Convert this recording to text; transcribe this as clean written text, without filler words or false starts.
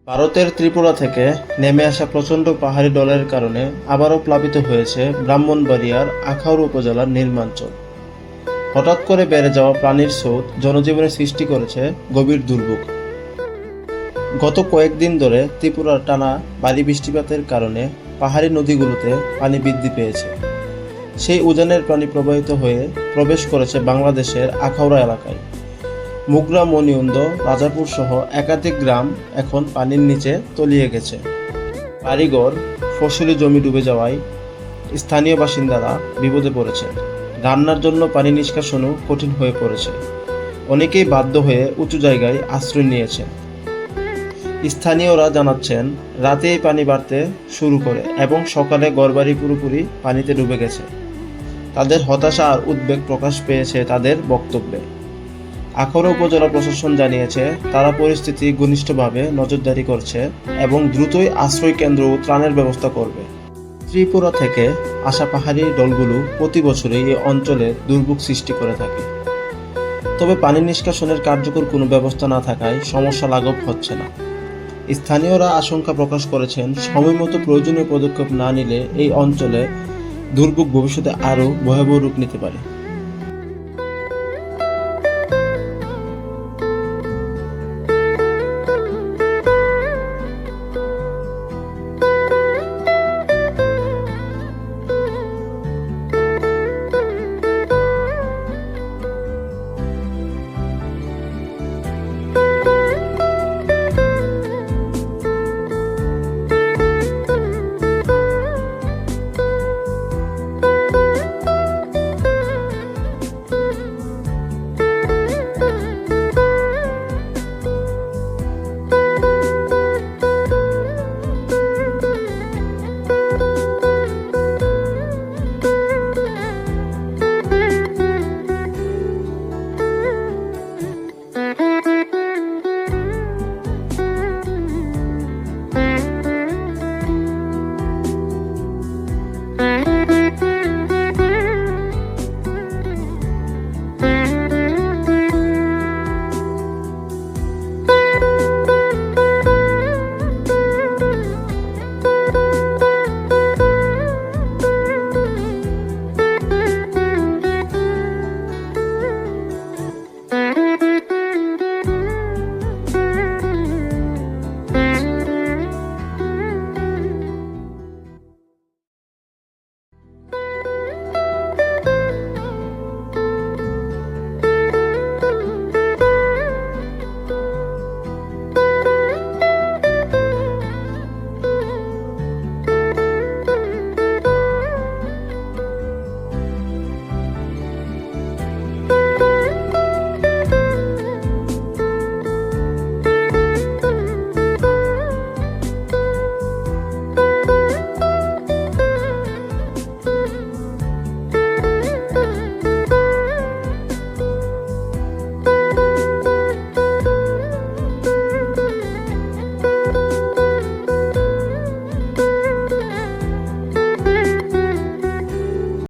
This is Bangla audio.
ভারতের ত্রিপুরা থেকে নেমে আসা প্রচণ্ড পাহাড়ি ঢলের কারণে আবারও প্লাবিত হয়েছে ব্রাহ্মণবাড়িয়ার আখাউড়া উপজেলার নিম্নাঞ্চল। হঠাৎ করে বেড়ে যাওয়া পানির স্রোত জনজীবনে সৃষ্টি করেছে গভীর দুর্ভোগ। গত কয়েকদিন ধরে ত্রিপুরার টানা ভারী বৃষ্টিপাতের কারণে পাহাড়ি নদীগুলোতে পানি বৃদ্ধি পেয়েছে। সেই উজানের পানি প্রবাহিত হয়ে প্রবেশ করেছে বাংলাদেশের আখাউড়া এলাকায়। মুগরা, মনিউন্দ, রাজাপুর সহ একাধিক গ্রাম এখন পানির নিচে তলিয়ে গেছে। বাড়িঘর, ফসলি জমি ডুবে যাওয়ায় স্থানীয় বাসিন্দারা বিপদে পড়েছে। রান্নার জন্য পানি নিষ্কাশনও কঠিন হয়ে পড়েছে। অনেকেই বাধ্য হয়ে উঁচু জায়গায় আশ্রয় নিয়েছেন। স্থানীয়রা জানাচ্ছেন, রাতেই পানি বাড়তে শুরু করে এবং সকালে ঘরবাড়ি পুরোপুরি পানিতে ডুবে গেছে। তাদের হতাশা আর উদ্বেগ প্রকাশ পেয়েছে তাদের বক্তব্যে। আখাউড়া উপজেলা প্রশাসন জানিয়েছে, তারা পরিস্থিতি ঘনিষ্ঠভাবে নজরদারি করছে এবং দ্রুতই আশ্রয় কেন্দ্র ও ত্রাণের ব্যবস্থা করবে। ত্রিপুরা থেকে আসা পাহাড়ি ঢলগুলো প্রতি বছরই এই অঞ্চলে দুর্ভোগ সৃষ্টি করে থাকে। তবে পানি নিষ্কাশনের কার্যকর কোনো ব্যবস্থা না থাকায় সমস্যা লাঘব হচ্ছে না। স্থানীয়রা আশঙ্কা প্রকাশ করেছেন, সময়মতো প্রয়োজনীয় পদক্ষেপ না নিলে এই অঞ্চলে দুর্ভোগ ভবিষ্যতে আরও ভয়াবহ রূপ নিতে পারে।